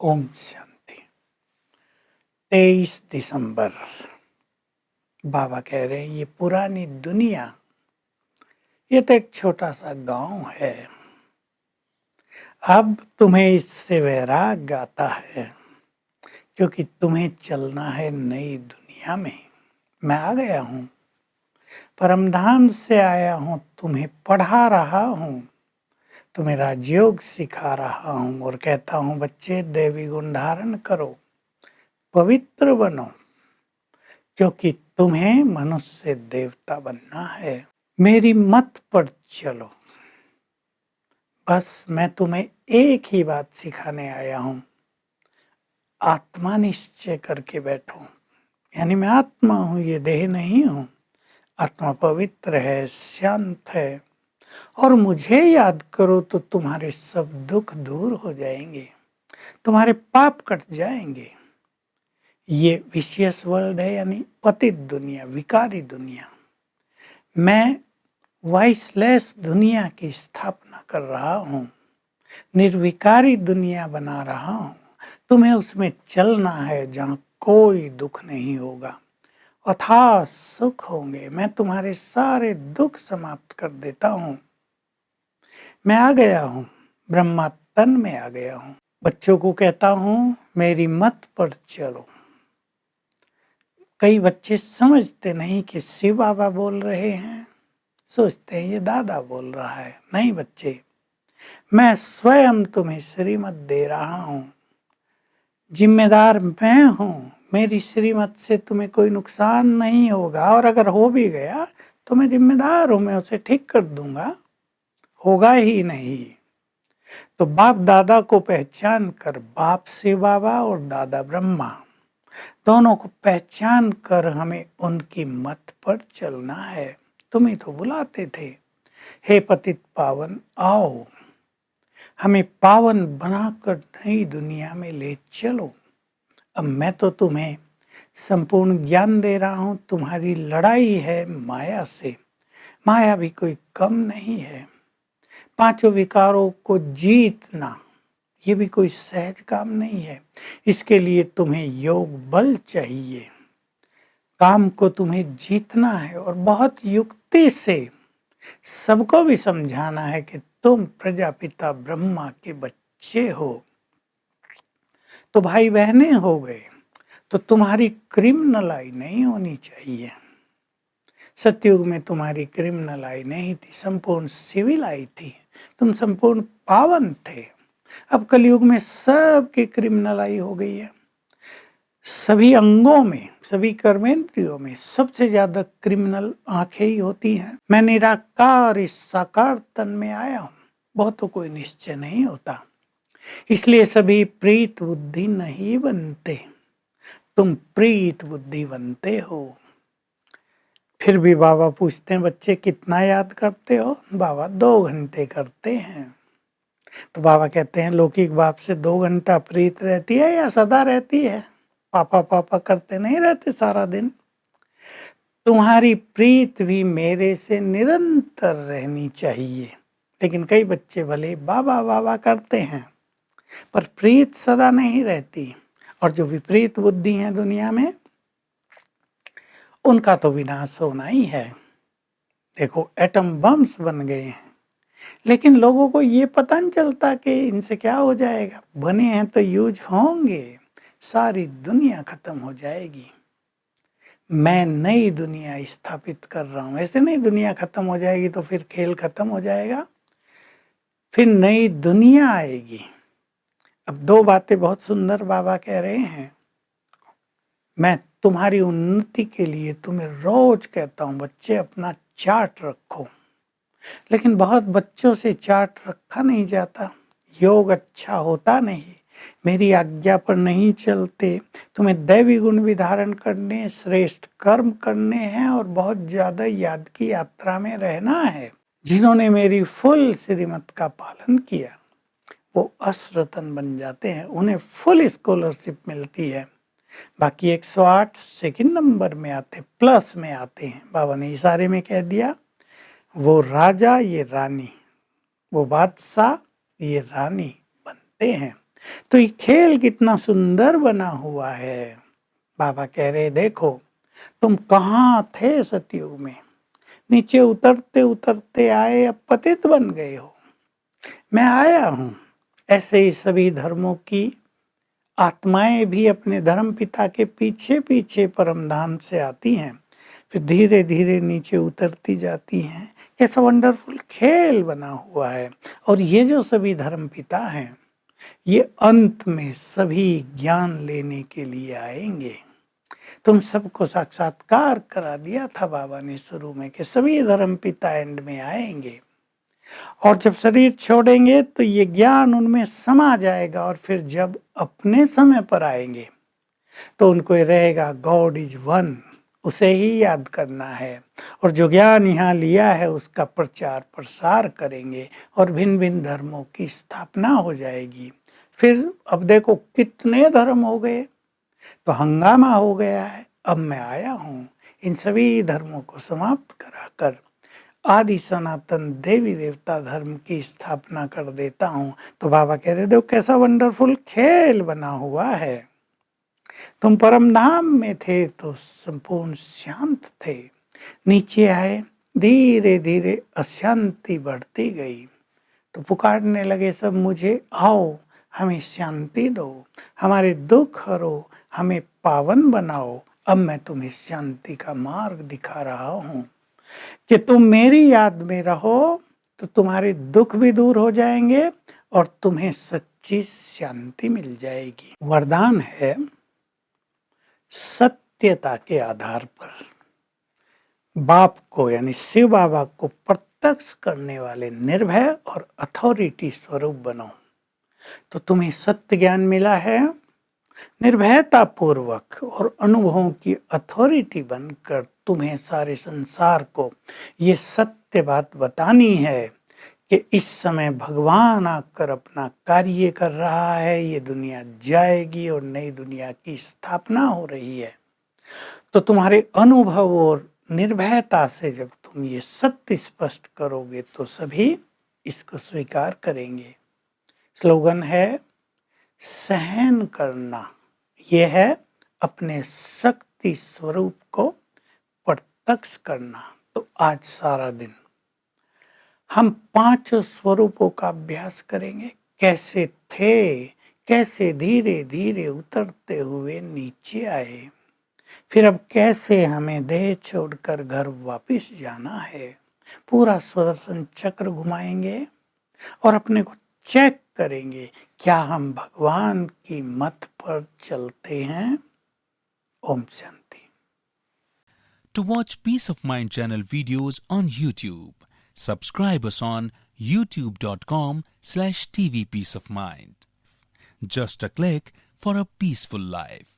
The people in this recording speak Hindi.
ओम शांति। 23 दिसंबर। बाबा कह रहे हैं ये पुरानी दुनिया, ये तो एक छोटा सा गांव है। अब तुम्हें इससे वैराग्य आता है क्योंकि तुम्हें चलना है नई दुनिया में। मैं आ गया हूँ, परमधाम से आया हूँ, तुम्हें पढ़ा रहा हूँ, तुम्हें राजयोग सिखा रहा हूँ और कहता हूँ बच्चे देवी गुण धारण करो, पवित्र बनो, क्योंकि तुम्हें मनुष्य से देवता बनना है। मेरी मत पर चलो। बस मैं तुम्हें एक ही बात सिखाने आया हूं, आत्मा निश्चय करके बैठो। यानी मैं आत्मा हूं, ये देह नहीं हूं। आत्मा पवित्र है, शांत है और मुझे याद करो तो तुम्हारे सब दुख दूर हो जाएंगे, तुम्हारे पाप कट जाएंगे। ये विशियस वर्ल्ड है, यानी पतित दुनिया, विकारी दुनिया। मैं वॉइसलेस दुनिया की स्थापना कर रहा हूँ, निर्विकारी दुनिया बना रहा हूँ। तुम्हें उसमें चलना है जहाँ कोई दुख नहीं होगा, अथाह सुख होंगे। मैं तुम्हारे सारे दुख समाप्त कर देता हूँ। मैं आ गया हूँ, ब्रह्मा तन में आ गया हूँ। बच्चों को कहता हूँ मेरी मत पर चलो। कई बच्चे समझते नहीं कि शिव बाबा बोल रहे हैं, सोचते हैं ये दादा बोल रहा है। नहीं बच्चे, मैं स्वयं तुम्हें श्रीमत दे रहा हूं, जिम्मेदार मैं हूं। मेरी श्रीमत से तुम्हें कोई नुकसान नहीं होगा और अगर हो भी गया तो मैं जिम्मेदार हूं, मैं उसे ठीक कर दूंगा, होगा ही नहीं। तो बाप दादा को पहचान कर, बाप शिव बाबा और दादा ब्रह्मा, दोनों को पहचान कर हमें उनकी मत पर चलना है। तुम ही तो बुलाते थे, हे पतित पावन आओ, हमें पावन बनाकर नई दुनिया में ले चलो। अब मैं तो तुम्हें संपूर्ण ज्ञान दे रहा हूं। तुम्हारी लड़ाई है माया से, माया भी कोई कम नहीं है। पांचों विकारों को जीतना ये भी कोई सहज काम नहीं है। इसके लिए तुम्हें योग बल चाहिए। काम को तुम्हें जीतना है और बहुत युक्ति से सबको भी समझाना है कि तुम प्रजापिता ब्रह्मा के बच्चे हो। तो भाई बहनें हो गए, तो तुम्हारी क्रिमिनल आई नहीं होनी चाहिए। सतयुग में तुम्हारी क्रिमिनल आई नहीं थी, संपूर्ण सिविल आई थी, तुम संपूर्ण पावन थे। अब कलयुग में सबकी क्रिमिनल आई हो गई है। सभी अंगों में, सभी कर्मेंद्रियों में सबसे ज्यादा क्रिमिनल आंखें ही होती हैं। मैं निराकार इस साकार तन में आया हूं, बहुतों को निश्चय नहीं होता, इसलिए सभी प्रीत बुद्धि नहीं बनते। तुम प्रीत बुद्धि बनते हो। फिर भी बाबा पूछते हैं बच्चे कितना याद करते हो? बाबा 2 घंटे करते हैं। तो बाबा कहते हैं लौकिक बाप से 2 घंटा प्रीत रहती है या सदा रहती है? पापा पापा करते नहीं रहते सारा दिन? तुम्हारी प्रीत भी मेरे से निरंतर रहनी चाहिए। लेकिन कई बच्चे भले बाबा बाबा करते हैं पर प्रीत सदा नहीं रहती, और जो विपरीत बुद्धि है दुनिया में उनका तो विनाश होना ही है। देखो एटम बम्स बन गए हैं, लेकिन लोगों को ये पता नहीं चलता कि इनसे क्या हो जाएगा। बने हैं तो यूज होंगे, सारी दुनिया खत्म हो जाएगी। मैं नई दुनिया स्थापित कर रहा हूं। ऐसे नहीं दुनिया खत्म हो जाएगी तो फिर खेल खत्म हो जाएगा, फिर नई दुनिया आएगी। अब 2 बातें बहुत सुंदर बाबा कह रहे हैं। मैं तुम्हारी उन्नति के लिए तुम्हें रोज कहता हूं बच्चे अपना चार्ट रखो, लेकिन बहुत बच्चों से चार्ट रखा नहीं जाता। योग अच्छा होता नहीं, मेरी आज्ञा पर नहीं चलते। तुम्हें दैवी गुण भी धारण करने, श्रेष्ठ कर्म करने हैं और बहुत ज्यादा याद की यात्रा में रहना है। जिन्होंने मेरी फुल श्रीमत का पालन किया वो अश्रतन बन जाते हैं, उन्हें फुल स्कॉलरशिप मिलती है। बाकी 108 सेकंड नंबर में आते, प्लस में आते हैं। बाबा ने इशारे में कह दिया वो राजा ये रानी, वो बादशाह ये रानी बनते हैं। तो ये खेल कितना सुंदर बना हुआ है। बाबा कह रहे देखो तुम कहाँ थे सतयुग में, नीचे उतरते उतरते आए, अब पतित बन गए हो, मैं आया हूं। ऐसे ही सभी धर्मों की आत्माएं भी अपने धर्म पिता के पीछे पीछे परम धाम से आती हैं, फिर धीरे धीरे नीचे उतरती जाती हैं। कैसा वंडरफुल खेल बना हुआ है। और ये जो सभी धर्म पिता हैं, ये अंत में सभी ज्ञान लेने के लिए आएंगे। तुम सबको साक्षात्कार करा दिया था बाबा ने शुरू में कि सभी धर्म पिता एंड में आएंगे, और जब शरीर छोड़ेंगे तो ये ज्ञान उनमें समा जाएगा, और फिर जब अपने समय पर आएंगे तो उनको रहेगा गॉड इज वन, उसे ही याद करना है, और जो ज्ञान यहाँ लिया है उसका प्रचार प्रसार करेंगे, और भिन्न भिन्न धर्मों की स्थापना हो जाएगी। फिर अब देखो कितने धर्म हो गए, तो हंगामा हो गया है। अब मैं आया हूँ इन सभी धर्मों को समाप्त कराकर आदि सनातन देवी देवता धर्म की स्थापना कर देता हूँ। तो बाबा कह रहे देखो कैसा वंडरफुल खेल बना हुआ है। तुम परम धाम में थे तो संपूर्ण शांत थे, नीचे आए धीरे धीरे अशांति बढ़ती गई, तो पुकारने लगे सब मुझे, आओ हमें शांति दो, हमारे दुख हरो, हमें पावन बनाओ। अब मैं तुम्हें शांति का मार्ग दिखा रहा हूं कि तुम मेरी याद में रहो तो तुम्हारे दुख भी दूर हो जाएंगे और तुम्हें सच्ची शांति मिल जाएगी। वरदान है सत्यता के आधार पर बाप को यानी शिव बाबा को प्रत्यक्ष करने वाले निर्भय और अथॉरिटी स्वरूप बनो। तो तुम्हें सत्य ज्ञान मिला है, निर्भयता पूर्वक और अनुभवों की अथॉरिटी बनकर तुम्हें सारे संसार को ये सत्य बात बतानी है कि इस समय भगवान आकर अपना कार्य कर रहा है, ये दुनिया जाएगी और नई दुनिया की स्थापना हो रही है। तो तुम्हारे अनुभव और निर्भयता से जब तुम ये सत्य स्पष्ट करोगे तो सभी इसको स्वीकार करेंगे। स्लोगन है सहन करना, यह है अपने शक्ति स्वरूप को प्रत्यक्ष करना। तो आज सारा दिन हम 5 स्वरूपों का अभ्यास करेंगे, कैसे थे, कैसे धीरे धीरे उतरते हुए नीचे आए, फिर अब कैसे हमें देह छोड़कर घर वापस जाना है। पूरा सुदर्शन चक्र घुमाएंगे और अपने को चेक करेंगे क्या हम भगवान की मत पर चलते हैं। Om Shanti. To watch Peace of Mind channel videos on YouTube, subscribe us on youtube.com/tvpeaceofmind. Just a click for a peaceful life.